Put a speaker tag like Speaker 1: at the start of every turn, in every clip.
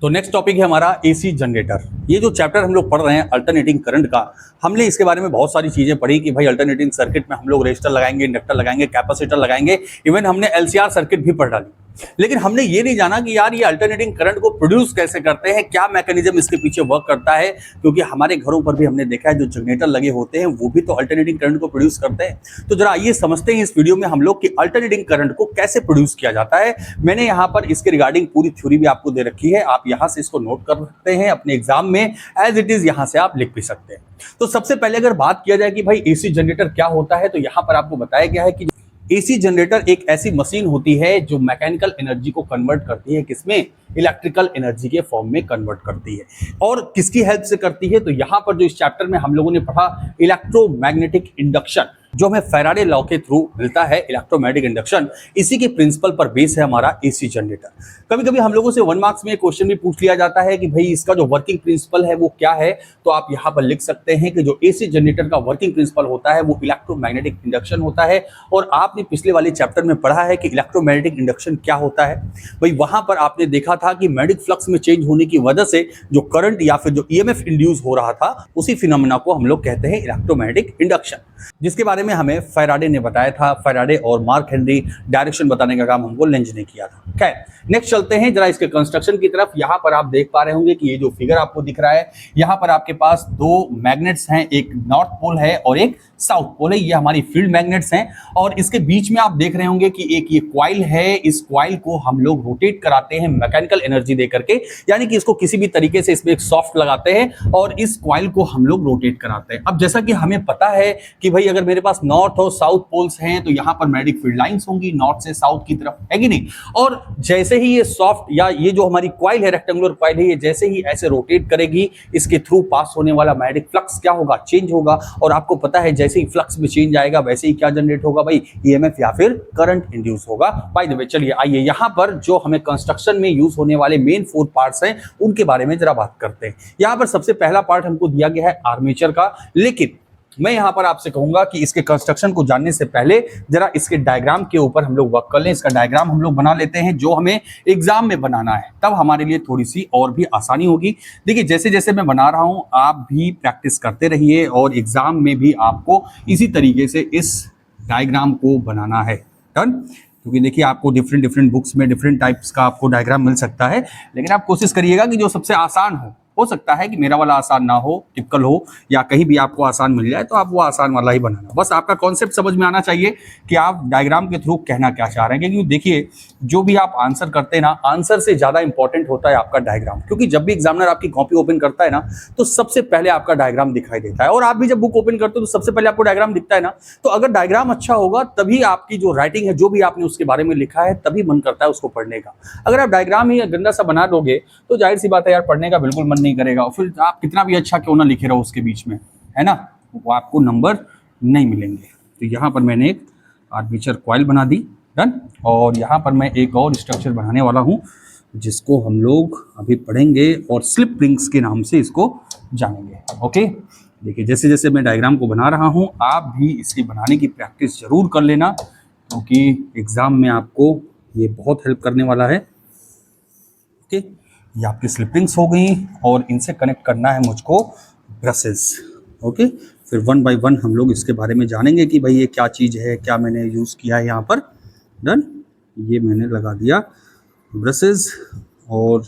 Speaker 1: तो next topic है हमारा एसी जनरेटर। ये जो चैप्टर हम लोग पढ़ रहे हैं अल्टरनेटिंग करंट का, हमने इसके बारे में बहुत सारी चीजें पढ़ी कि भाई अल्टरनेटिंग सर्किट में हम लोग रेजिस्टर लगाएंगे, इंडक्टर लगाएंगे, कैपेसिटर लगाएंगे, इवन हमने एलसीआर सर्किट भी पढ़ डाली। लेकिन हमने ये नहीं जाना कि यार ये अल्टरनेटिंग करंट को प्रोड्यूस कैसे करते हैं, क्या मैकेनिज्म इसके पीछे वर्क करता है। क्योंकि हमारे घरों पर भी हमने देखा है जो जनरेटर लगे होते हैं वो भी तो अल्टरनेटिंग करंट को प्रोड्यूस करते हैं। तो जरा आइए समझते हैं इस वीडियो में हम लोग कि अल्टरनेटिंग करंट को कैसे प्रोड्यूस किया जाता है। मैंने यहाँ पर इसके रिगार्डिंग पूरी थ्योरी भी आपको दे रखी है, आप यहाँ से इसको नोट कर सकते हैं अपने एग्जाम में, एज इट इज यहाँ से आप लिख भी सकते हैं। तो सबसे पहले अगर बात किया जाए कि भाई एसी जनरेटर क्या होता है, तो यहाँ पर आपको बताया गया है कि एसी जनरेटर एक ऐसी मशीन होती है जो मैकेनिकल एनर्जी को कन्वर्ट करती है, किसमें, इलेक्ट्रिकल एनर्जी के फॉर्म में कन्वर्ट करती है। और किसकी हेल्प से करती है, तो यहां पर जो इस चैप्टर में हम लोगों ने पढ़ा इलेक्ट्रोमैग्नेटिक इंडक्शन, जो हमें फैराडे लॉ के थ्रू मिलता है इलेक्ट्रोमैग्नेटिक इंडक्शन, इसी के प्रिंसिपल पर बेस है हमारा एसी जनरेटर। कभी कभी हम लोगों से 1 मार्क्स में क्वेश्चन भी पूछ लिया जाता है कि भाई इसका जो वर्किंग प्रिंसिपल है वो क्या है, तो आप यहाँ पर लिख सकते हैं कि जो एसी जनरेटर का वर्किंग प्रिंसिपल होता है वो इलेक्ट्रोमैग्नेटिक इंडक्शन होता है। और आपने पिछले वाले चैप्टर में पढ़ा है कि इलेक्ट्रोमैग्नेटिक इंडक्शन क्या होता है। भाई वहां पर आपने देखा था कि मैग्नेटिक फ्लक्स में चेंज होने की वजह से जो करंट या फिर जो ईएमएफ इंड्यूस हो रहा था, उसी फिनोमेना को हम लोग कहते हैं इलेक्ट्रोमैग्नेटिक इंडक्शन, जिसके बारे में हमें फैराडे ने बताया था। फैराडे और मार्क हेनरी डायरेक्शन बताने का काम हमको लेंज ने किया था। खैर नेक्स्ट चलते हैं जरा इसके कंस्ट्रक्शन की तरफ। यहां पर आप देख पा रहे होंगे कि ये जो फिगर आपको दिख रहा है, यहां पर आपके पास 2 मैग्नेट्स हैं, एक नॉर्थ पोल है और एक साउथ पोल है। ये हमारी फील्ड मैग्नेट्स हैं और इसके बीच में आप देख रहे होंगे कि एक ये कॉइल है। इस कॉइल को हम लोग रोटेट कराते हैं मैकेनिकल एनर्जी दे करके, यानी कि इसको किसी भी तरीके से इसमें एक सॉफ्ट लगाते हैं और इस कॉइल को हम लोग रोटेट कराते हैं। अब जैसा कि हमें पता है कि भाई अगर मेरे पास नॉर्थ और साउथ पोल्स हैं तो यहां पर मैग्नेटिक फील्ड लाइंस होंगी नॉर्थ से साउथ की तरफ, है कि नहीं। और जैसे ही ये सॉफ्ट या ये जो हमारी कॉइल है, रेक्टेंगुलर कॉइल है, ये जैसे ही ऐसे रोटेट करेगी, इसके थ्रू पास होने वाला मैग्नेटिक फ्लक्स क्या होगा, चेंज होगा। और आपको पता है जैसे ही फ्लक्स में चेंज आएगा वैसे ही क्या जनरेट होगा भाई, ईएमएफ या फिर करंट इंड्यूस होगा। बाय द वे चलिए आइए यहां पर जो हमें कंस्ट्रक्शन में यूज होने वाले मेन 4 पार्ट्स हैं उनके बारे में जरा बात करते हैं। यहां पर सबसे पहला पार्ट हमको दिया गया है आर्मेचर का, लेकिन मैं यहां पर आपसे कहूंगा कि इसके कंस्ट्रक्शन को जानने से पहले जरा इसके डायग्राम के ऊपर हम लोग वर्क कर लें। इसका डायग्राम हम लोग बना लेते हैं जो हमें एग्जाम में बनाना है, तब हमारे लिए थोड़ी सी और भी आसानी होगी। देखिए जैसे जैसे मैं बना रहा हूं आप भी प्रैक्टिस करते रहिए और एग्जाम में भी आपको इसी तरीके से इस डायग्राम को बनाना है। डन। क्योंकि देखिए आपको डिफरेंट बुक्स में डिफरेंट टाइप्स का आपको डायग्राम मिल सकता है, लेकिन आप कोशिश करिएगा कि जो सबसे आसान हो सकता है कि मेरा वाला आसान ना हो, टिपिकल हो, या कहीं भी आपको आसान मिल जाए तो आप वो आसान वाला ही बनाना। बस आपका कॉन्सेप्ट समझ में आना चाहिए कि आप डायग्राम के थ्रू कहना क्या चाह रहे हैं। क्योंकि देखिए जो भी आप आंसर करते हैं ना, आंसर से ज्यादा इंपॉर्टेंट होता है आपका डायग्राम। क्योंकि जब भी एग्जामिनर आपकी कॉपी ओपन करता है ना, तो सबसे पहले आपका डायग्राम दिखाई देता है। और आप भी जब बुक ओपन करते हो तो सबसे पहले आपको डायग्राम दिखता है ना। तो अगर डायग्राम अच्छा होगा तभी आपकी जो राइटिंग है, जो भी आपने उसके बारे में लिखा है, तभी मन करता है उसको पढ़ने का। अगर आप डायग्राम ही गंदा सा बना दोगे तो जाहिर सी बात है यार, पढ़ने का बिल्कुल मन नहीं करेगा। और फिर आप कितना भी अच्छा क्यों ना लिखे रहो उसके बीच में, है ना, वो आपको नंबर नहीं मिलेंगे। तो यहाँ पर मैंने एक आर्मेचर कॉइल बना दी। डन। और यहाँ पर मैं एक और स्ट्रक्चर बनाने वाला हूँ जिसको हम लोग अभी पढ़ेंगे और स्लिप रिंग्स के नाम से इसको जानेंगे। ओके, देखिए जैसे जैसे मैं डायग्राम को बना रहा हूँ आप भी इसकी बनाने की प्रैक्टिस जरूर कर लेना, क्योंकि एग्जाम में आपको ये बहुत हेल्प करने वाला है। ओके, ये आपकी स्लिप रिंग्स हो गई और इनसे कनेक्ट करना है मुझको ब्रशेस। ओके, फिर 1 बाय 1 हम लोग इसके बारे में जानेंगे कि भाई ये क्या चीज़ है, क्या मैंने यूज़ किया है यहाँ पर। डन। ये मैंने लगा दिया ब्रशेस, और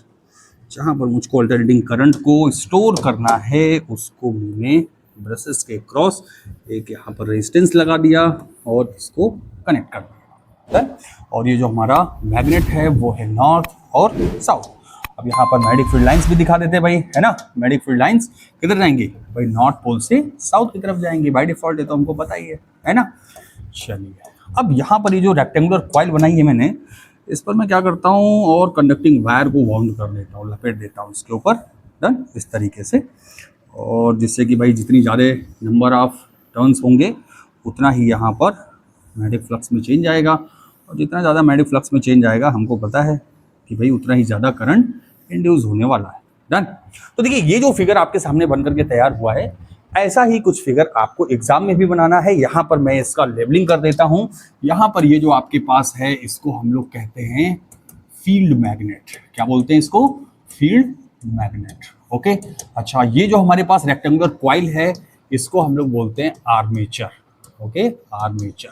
Speaker 1: जहाँ पर मुझको अल्टरनेटिंग करंट को स्टोर करना है उसको मैंने ब्रशेस के क्रॉस एक यहाँ पर रेजिस्टेंस लगा दिया और इसको कनेक्ट कर दिया। डन। और ये जो हमारा मैग्नेट है वो है नॉर्थ और साउथ। अब यहाँ पर मैग्नेटिक फील्ड लाइंस भी दिखा देते हैं भाई, है ना। मैग्नेटिक फील्ड लाइंस किधर जाएंगे भाई, नॉर्थ पोल से साउथ की तरफ जाएंगे, बाय डिफॉल्ट है तो हमको पता ही है ना। चलिए अब यहाँ पर ये जो रेक्टेंगुलर कॉइल बनाई है मैंने, इस पर मैं क्या करता हूँ और कंडक्टिंग वायर को वाउंड कर देता हूँ, लपेट देता हूँ इसके ऊपर। डन। इस तरीके से, और जिससे कि भाई जितनी ज़्यादा नंबर ऑफ टर्न्स होंगे उतना ही यहाँ पर मैग्नेटिक फ्लक्स में चेंज आएगा, और जितना ज़्यादा मैग्नेटिक फ्लक्स में चेंज आएगा हमको पता है कि भाई उतना ही ज़्यादा करंट इंड्यूस होने वाला है। डन। तो देखिए ये जो फिगर आपके सामने बन करके तैयार हुआ है, ऐसा ही कुछ फिगर आपको एग्जाम में भी बनाना है। यहां पर मैं इसका लेबलिंग कर देता हूं। यहां पर ये जो आपके पास है इसको हम लोग कहते हैं फील्ड मैग्नेट। क्या बोलते हैं इसको? Field magnet. ओके, अच्छा, ये जो हमारे पास रेक्टेंगुलर कॉइल है इसको हम लोग बोलते हैं आर्मेचर। Okay, armature.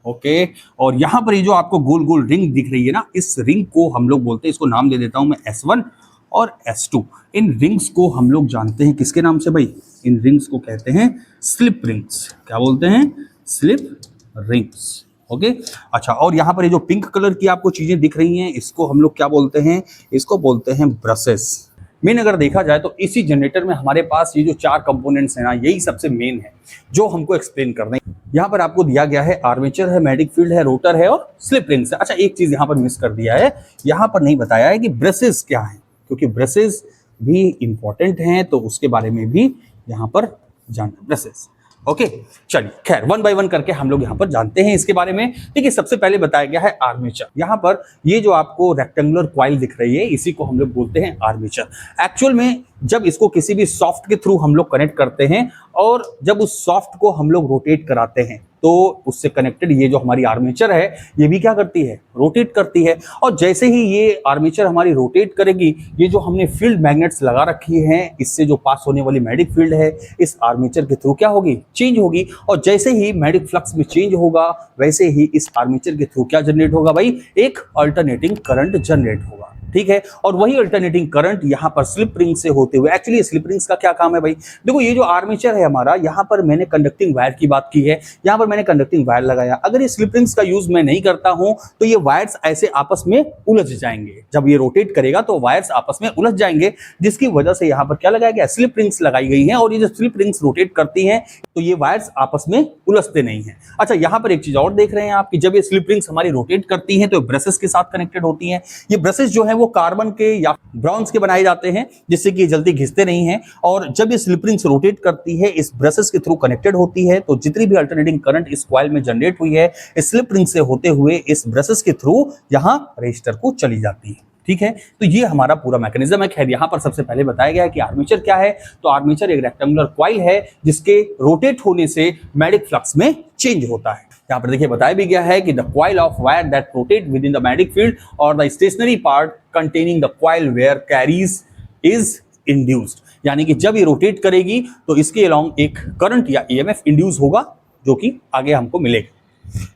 Speaker 1: ओके, और यहां पर ये जो आपको गोल गोल रिंग दिख रही है ना, इस रिंग को हम लोग बोलते हैं, इसको नाम दे देता हूं मैं S1 और S2। इन रिंग्स को हम लोग जानते हैं किसके नाम से भाई? इन रिंग्स को कहते हैं स्लिप रिंग्स। क्या बोलते हैं? Slip rings. ओके, अच्छा, और यहाँ पर ये जो पिंक कलर की आपको चीजें दिख रही हैं इसको हम लोग क्या बोलते हैं? इसको बोलते हैं ब्रशेस। मेन अगर देखा जाए तो इसी जनरेटर में हमारे पास ये जो 4 कंपोनेंट्स हैं ना, यही सबसे मेन है जो हमको एक्सप्लेन करना है। यहाँ पर आपको दिया गया है आर्मेचर है, मैग्नेटिक फील्ड है, रोटर है और स्लिप रिंग्स है। अच्छा, एक चीज यहाँ पर मिस कर दिया है, यहाँ पर नहीं बताया है कि ब्रशेस क्या है, क्योंकि ब्रशेस भी इंपॉर्टेंट हैं, तो उसके बारे में भी यहाँ पर जानना। ब्रशेस, ओके, चलिए, खैर 1 बाय 1 करके हम लोग यहाँ पर जानते हैं इसके बारे में। देखिए, सबसे पहले बताया गया है आर्मेचर। यहाँ पर ये जो आपको रेक्टेंगुलर कॉइल दिख रही है इसी को हम लोग बोलते हैं आर्मेचर। एक्चुअल में जब इसको किसी भी सॉफ्ट के थ्रू हम लोग कनेक्ट करते हैं और जब उस सॉफ्ट को हम लोग रोटेट कराते हैं तो उससे कनेक्टेड ये जो हमारी आर्मेचर है ये भी क्या करती है? रोटेट करती है। और जैसे ही ये आर्मेचर हमारी रोटेट करेगी, ये जो हमने फील्ड मैग्नेट्स लगा रखी हैं, इससे जो पास होने वाली मैग्नेटिक फील्ड है इस आर्मेचर के थ्रू क्या होगी? चेंज होगी। और जैसे ही मैग्नेटिक फ्लक्स में चेंज होगा वैसे ही इस आर्मेचर के थ्रू क्या जनरेट होगा भाई? एक अल्टरनेटिंग करंट जनरेट होगा। ठीक है, और वही अल्टरनेटिंग करंट यहाँ पर स्लिप रिंग से होते हुए, एक्चुअली स्लिप रिंग्स का क्या काम है भाई? देखो, ये जो आर्मेचर है हमारा, यहाँ पर मैंने कंडक्टिंग वायर की बात की है, यहाँ पर मैंने कंडक्टिंग वायर लगाया। अगर ये स्लिप रिंग्स का यूज मैं नहीं करता हूं तो ये वायर्स ऐसे आपस में उलझ जाएंगे। जब ये रोटेट करेगा तो वायर्स आपस में उलझ जाएंगे, जिसकी वजह से यहाँ पर क्या लगाया गया? स्लिप रिंग्स लगाई गई हैं। और ये जो स्लिप रिंग्स रोटेट करती हैं तो ये वायर्स आपस में उलझते नहीं है। अच्छा, यहाँ पर एक चीज और देख रहे हैं आप कि जब ये स्लिप रिंग्स हमारी रोटेट करती हैं तो ब्रशेस के साथ कनेक्टेड होती हैं। ये ब्रशेस जो है वो कार्बन के या ब्रॉन्ज के बनाए जाते हैं, जिससे कि ये जल्दी घिसते नहीं हैं। और जब ये स्लिप रिंग्स रोटेट करती है, इस ब्रशेस के थ्रू कनेक्टेड होती है, तो जितनी भी अल्टरनेटिंग करंट इस कॉइल में जनरेट हुई है इस स्लिप रिंग से होते हुए इस ब्रशेस के थ्रू यहां रजिस्टर को चली जाती है। ठीक है, तो ये हमारा पूरा मैकेनिज्म है। खैर, यहाँ पर सबसे पहले बताया गया है कि आर्मेचर क्या है। तो आर्मेचर एक रेक्टेंगुलर कॉइल है जिसके रोटेट होने से मैग्नेटिक फ्लक्स में चेंज होता है। यहाँ पर देखिए बताया भी गया है कि the coil of wire that rotate within the magnetic field और the stationary part containing the coil where carries is induced. यानी कि जब ये रोटेट करेगी तो इसके अलोंग एक करंट या ईएमएफ इंड्यूस होगा, जो कि आगे हमको मिलेगा।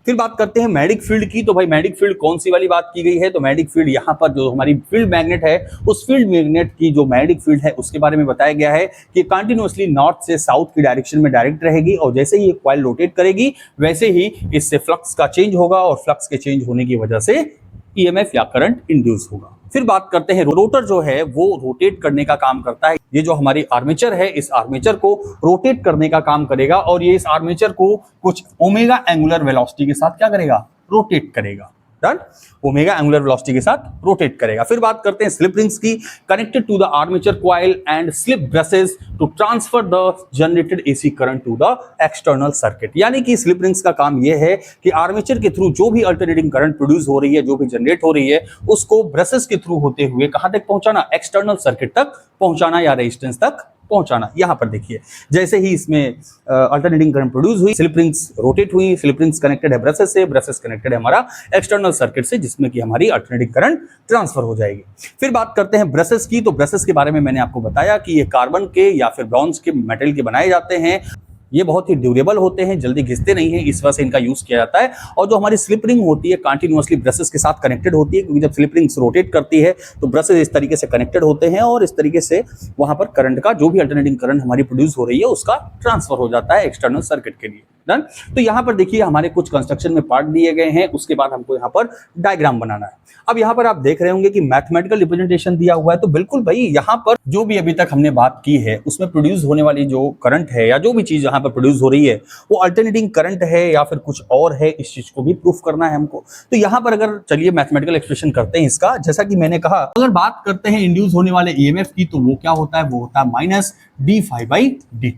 Speaker 1: फिर बात करते हैं मैग्नेटिक फील्ड की। तो भाई मैग्नेटिक फील्ड कौन सी वाली बात की गई है? तो मैग्नेटिक फील्ड यहाँ पर जो हमारी फील्ड मैग्नेट है उस फील्ड मैग्नेट की जो मैग्नेटिक फील्ड है उसके बारे में बताया गया है कि कंटिन्यूअसली नॉर्थ से साउथ की डायरेक्शन में डायरेक्ट रहेगी। और जैसे ही ये कॉइल रोटेट करेगी वैसे ही इससे फ्लक्स का चेंज होगा और फ्लक्स के चेंज होने की वजह से ईएमएफ या करंट इंड्यूस होगा। फिर बात करते हैं रोटर जो है वो रोटेट करने का काम करता है। ये जो हमारी आर्मेचर है इस आर्मेचर को रोटेट करने का काम करेगा और ये इस आर्मेचर को कुछ ओमेगा एंगुलर वेलोसिटी के साथ क्या करेगा? रोटेट करेगा। डन, ओमेगा एंगुलर वेलोसिटी के साथ रोटेट करेगा। फिर बात करते हैं स्लिप रिंग्स की। Connected to the armature coil and slip brushes to transfer the generated AC current to the external circuit. यानी कि स्लिप रिंग्स का काम यह है कि आर्मेचर के थ्रू जो भी अल्टरनेटिंग करंट प्रोड्यूस हो रही है, जो भी जनरेट हो रही है, उसको ब्रशेस के थ्रू होते हुए कहां तक पहुंचाना? एक्सटर्नल सर्किट तक पहुंचाना या रेजिस्टेंस तक पहुंचाना। यहां पर देखिए, जैसे ही इसमें अल्टरनेटिंग करंट प्रोड्यूस हुई, स्लिप रिंग्स रोटेट हुई, स्लिप रिंग्स कनेक्टेड है ब्रशेस से, ब्रशेस कनेक्टेड है हमारा एक्सटर्नल सर्किट से, जिसमें कि हमारी अल्टरनेटिंग करंट ट्रांसफर हो जाएगी। फिर बात करते हैं ब्रशेस की। तो ब्रशेस के बारे में मैंने आपको बताया कि ये कार्बन के या फिर ब्रॉन्ज के मेटल के बनाए जाते हैं। ये बहुत ही ड्यूरेबल होते हैं, जल्दी घिसते नहीं हैं, इस वजह से इनका यूज किया जाता है। और जो हमारी स्लिप रिंग होती है कंटिन्यूअसली ब्रशेस के साथ कनेक्टेड होती है, क्योंकि जब स्लिप रिंग्स रोटेट करती है तो ब्रशेस इस तरीके से कनेक्टेड होते हैं और इस तरीके से वहां पर करंट का जो भी अल्टरनेटिंग करंट हमारी प्रोड्यूस हो रही है उसका ट्रांसफर हो जाता है एक्सटर्नल सर्किट के लिए। डन। तो यहाँ पर देखिए हमारे कुछ कंस्ट्रक्शन में पार्ट दिए गए हैं, उसके बाद हमको यहाँ पर डायग्राम बनाना है। अब यहाँ पर आप देख रहे होंगे कि मैथमेटिकल रिप्रेजेंटेशन दिया हुआ है। तो बिल्कुल भाई, यहाँ पर जो भी अभी तक हमने बात की है उसमें प्रोड्यूस होने वाली जो करंट है या जो भी चीज यहाँ पर प्रोड्यूस हो रही है वो अल्टरनेटिंग करंट है या फिर कुछ और है, इस चीज को भी प्रूफ करना है हमको। तो यहाँ पर अगर चलिए मैथमेटिकल एक्सप्रेशन करते हैं इसका। जैसा कि मैंने कहा, अगर बात करते हैं इंड्यूस होने वाले ईएमएफ की, तो वो क्या होता है? वो होता है माइनस d∅dt।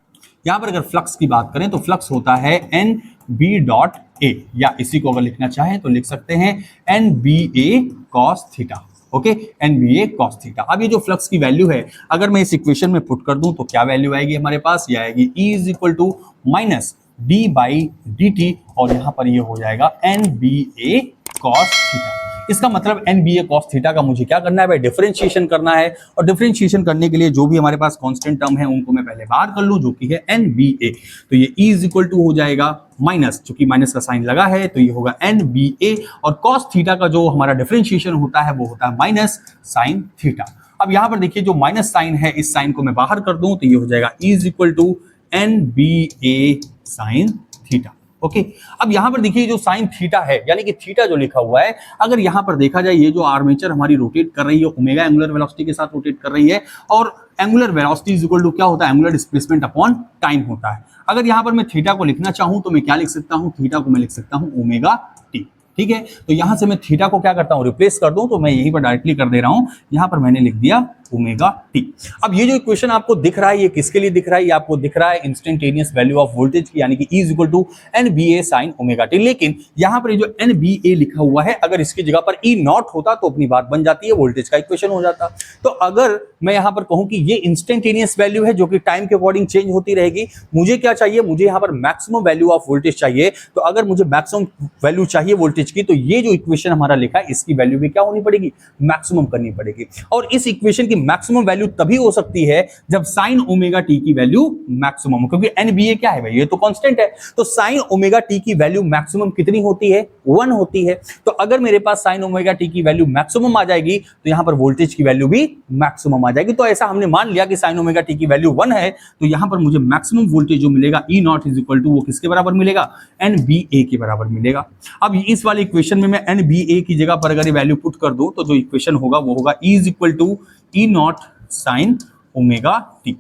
Speaker 1: यहाँ पर अगर फ्लक्स की बात करें तो फ्लक्स होता है NB.A, या इसी को अगर लिखना चाहें तो लिख सकते हैं NBA cos theta. Okay, NBA cos theta. अब ये जो फ्लक्स की वैल्यू है अगर मैं इस इक्वेशन में पुट कर दूं तो क्या वैल्यू आएगी हमारे पास? ये आएगी E is equal to minus D/dt और यहाँ पर ये हो जाएगा NBA cos थीटा। इसका मतलब NBA cos थीटा का मुझे क्या करना है भाई, डिफरेंशिएशन करना है। और डिफरेंशिएशन करने के लिए जो भी हमारे पास कांस्टेंट टर्म है उनको मैं पहले बाहर कर लूं, जो कि है NBA। तो ये E इज इक्वल टू हो जाएगा माइनस, चूंकि माइनस का साइन लगा है तो ये होगा NBA, और cos थीटा का जो हमारा डिफरेंशिएशन होता है वो होता है माइनस साइन थीटा। अब यहां पर देखिए जो माइनस साइन है, इस साइन को मैं बाहर कर दूं तो ये हो जाएगा E is equal to NBA sine theta. Okay, अब यहां पर देखिए जो साइन थीटा है, यानी कि थीटा जो लिखा हुआ है, अगर यहां पर देखा जाए ये जो आर्मेचर हमारी रोटेट कर रही है ओमेगा एंगुलर वेलोसिटी के साथ रोटेट कर रही है, और angular velocity is equal to क्या होता है, एंगुलर डिस्प्लेसमेंट अपॉन टाइम होता है। अगर यहां पर मैं थीटा को लिखना चाहूं तो मैं क्या लिख सकता हूं, थीटा को मैं लिख सकता हूं ओमेगा टी। ठीक है, तो यहां से मैं थीटा को क्या करता हूं, रिप्लेस कर दूं, तो मैं यहीं पर डायरेक्टली कर दे रहा हूं, यहां पर मैंने लिख दिया ओमेगा टी। अब ये जो इक्वेशन आपको दिख रहा है ये किसके लिए दिख रहा है, ये आपको दिख रहा है इंस्टेंटेनियस वैल्यू ऑफ वोल्टेज की, यानी कि E is equal to NBA sine omega t. लेकिन यहां पर ये जो NBA लिखा हुआ है, अगर इसकी जगह पर E नॉट होता तो अपनी बात बन जाती है, वोल्टेज का इक्वेशन हो जाता। तो अगर मैं यहां पर कहूं कि ये इंस्टेंटेनियस वैल्यू है जो कि टाइम के अकॉर्डिंग चेंज होती रहेगी, मुझे क्या चाहिए, मुझे यहां पर मैक्सिमम वैल्यू ऑफ वोल्टेज चाहिए। तो अगर मुझे मैक्सिमम वैल्यू चाहिए वोल्टेज की, तो ये जो इक्वेशन हमारा लिखा है इसकी वैल्यू भी क्या होनी पड़ेगी, मैक्सिमम करनी पड़ेगी। और इस इक्वेशन की मैक्सिमम वैल्यू तभी हो सकती है जब साइन ओमेगा टी की वैल्यू मैक्सिमम हो, क्योंकि NBA क्या है भाई, ये तो कांस्टेंट है। तो साइन ओमेगा टी की वैल्यू मैक्सिमम कितनी होती है, 1 होती है। तो अगर मेरे पास साइन ओमेगा टी की वैल्यू मैक्सिमम आ जाएगी तो यहां पर वोल्टेज की वैल्यू भी मैक्सिमम आ जाएगी। तो ऐसा हमने मान लिया कि साइन ओमेगा टी की वैल्यू 1 है, तो यहां पर मुझे मैक्सिमम वोल्टेज जो मिलेगा E naught is equal to वो किसके बराबर मिलेगा, NBA के बराबर मिलेगा। अब इस वाले इक्वेशन में मैं NBA की जगह पर अगर वैल्यू पुट कर दूं तो जो इक्वेशन होगा वो होगा E is equal to E naught sine omega t.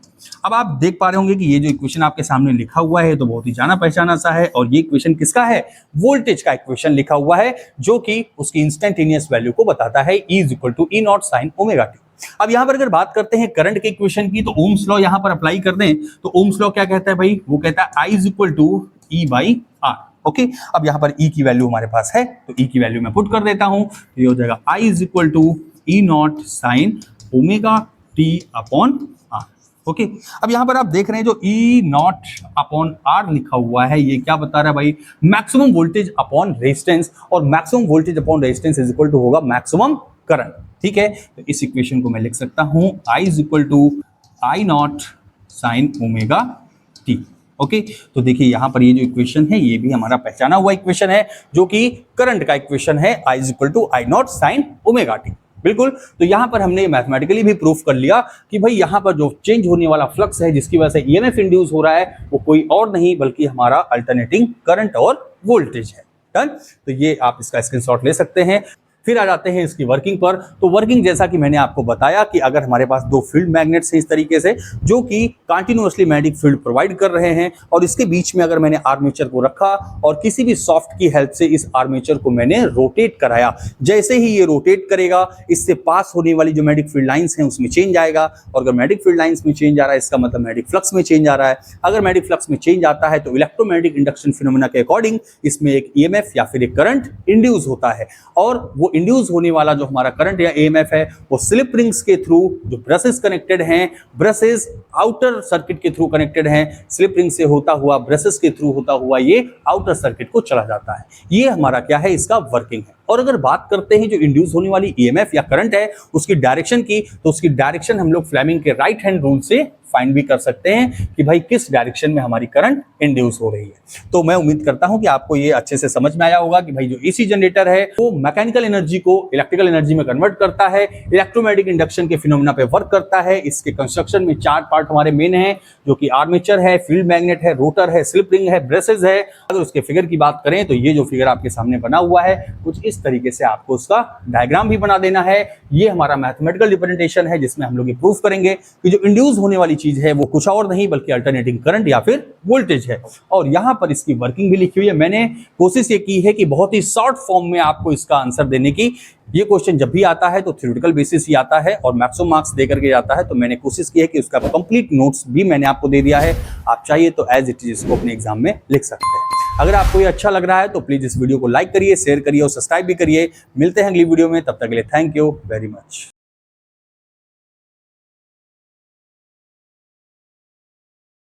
Speaker 1: अब आप देख पा रहे होंगे कि ये जो इक्वेशन आपके सामने लिखा हुआ है तो बहुत ही जाना पहचाना सा है, और ये इक्वेशन किसका है, वोल्टेज का इक्वेशन लिखा हुआ है, जो कि उसकी इंस्टेंटेनियस वैल्यू को बताता है, E is equal to E naught sine omega t. अब यहां पर अगर बात करते हैं करंट के इक्वेशन की, तो ओम्स लॉ यहां पर अप्लाई कर दें तो ओम्स लॉ क्या कहता है भाई, वो कहता है I is equal to E by R। Okay, अब यहां पर E की वैल्यू हमारे पास है तो E की वैल्यू मैं पुट कर देता हूं, तो ये हो जाएगा I is equal to E naught sine omega t upon R. Okay, अब यहां पर आप देख रहे हैं जो E नॉट अपॉन आर लिखा हुआ है, ये क्या बता रहा है भाई, मैक्सिमम वोल्टेज अपॉन रेजिस्टेंस, और maximum voltage upon resistance is equal to होगा मैक्सिमम करंट। ठीक है, तो इस इक्वेशन को मैं लिख सकता हूं I is equal to I naught sine omega t. Okay, तो देखिए यहां पर ये जो इक्वेशन है ये भी हमारा पहचाना हुआ इक्वेशन है, जो कि करंट का इक्वेशन है, I is equal to I naught sine omega t. बिल्कुल, तो यहां पर हमने मैथमेटिकली भी प्रूफ कर लिया कि भाई यहां पर जो चेंज होने वाला फ्लक्स है जिसकी वजह से EMF इंड्यूस हो रहा है वो कोई और नहीं बल्कि हमारा अल्टरनेटिंग करंट और वोल्टेज है। डन, तो ये आप इसका स्क्रीनशॉट ले सकते हैं। फिर आ जाते हैं इसकी वर्किंग पर। तो वर्किंग जैसा कि मैंने आपको बताया कि अगर हमारे पास दो फील्ड मैग्नेट्स हैं इस तरीके से जो कि कंटिन्यूअसली मैग्नेटिक फील्ड प्रोवाइड कर रहे हैं, और इसके बीच में अगर मैंने आर्मेचर को रखा और किसी भी सॉफ्ट की हेल्प से इस आर्मेचर को मैंने रोटेट कराया, जैसे ही ये रोटेट करेगा इससे पास होने वाली जो मैग्नेटिक फील्ड लाइंस हैं उसमें चेंज आएगा, और अगर मैग्नेटिक फील्ड लाइंस में चेंज आ रहा है इसका मतलब मैग्नेटिक फ्लक्स में चेंज आ रहा है। अगर मैग्नेटिक फ्लक्स में चेंज आता है तो इलेक्ट्रोमैग्नेटिक इंडक्शन फिनोमेना के अकॉर्डिंग इसमें एक EMF या फिर एक करंट इंड्यूस होता है, और वो इंड्यूस होने वाला जो हमारा करंट या EMF है वो स्लिप रिंग्स के थ्रू, जो ब्रशेस कनेक्टेड हैं, ब्रशेस आउटर सर्किट के थ्रू कनेक्टेड हैं, स्लिप रिंग से होता हुआ ब्रशेस के थ्रू होता हुआ ये आउटर सर्किट को चला जाता है। ये हमारा क्या है, इसका वर्किंग है। और अगर बात करते हैं जो इंड्यूस होने वाली EMF या करंट है उसकी डायरेक्शन की, तो उसकी डायरेक्शन हम लोग फ्लेमिंग के राइट हैंड रूल से फाइंड भी कर सकते हैं कि भाई किस डायरेक्शन में हमारी करंट इंड्यूस हो रही है। तो मैं उम्मीद करता हूं कि आपको ये अच्छे से समझ में आया होगा कि भाई जो AC जनरेटर है वो मैकेनिकल एनर्जी को इलेक्ट्रिकल एनर्जी में कन्वर्ट करता है, इलेक्ट्रोमैग्नेटिक इंडक्शन के फिनोमेना पे वर्क करता है। इसके कंस्ट्रक्शन में 4 पार्ट हमारे मेन हैं, जो कि आर्मेचर है, फील्ड मैग्नेट है, रोटर है, स्लिप रिंग है, ब्रेसेस है। अगर उसके फिगर की बात करें तो ये जो फिगर आपके सामने बना हुआ है कुछ इस तरीके से आपको उसका डायग्राम भी बना देना है। ये हमारा मैथमेटिकल रिप्रेजेंटेशन है जिसमें हम लोग ये प्रूफ करेंगे कि जो इंड्यूस होने वाली चीज है वो कुछ और नहीं बल्कि अल्टरनेटिंग करंट या फिर वोल्टेज है। और यहां पर इसकी वर्किंग भी लिखी हुई है। मैंने कोशिश ये की है कि बहुत ही शॉर्ट फॉर्म में आपको इसका आंसर देने की। ये क्वेश्चन जब भी आता है तो थ्योरेटिकल बेसिस ही आता है और मैक्सिमम मार्क्स देकर के जाता है, तो मैंने कोशिश की है कि उसका कंप्लीट नोट्स भी मैंने आपको दे दिया है। आप चाहिए तो एज इट इज इसको अपने एग्जाम में लिख सकते हैं। अगर आपको ये अच्छा लग रहा है तो प्लीज इस वीडियो को लाइक करिए, शेयर करिए और सब्सक्राइब भी करिए। मिलते हैं अगली वीडियो में, तब तक के लिए थैंक यू वेरी मच।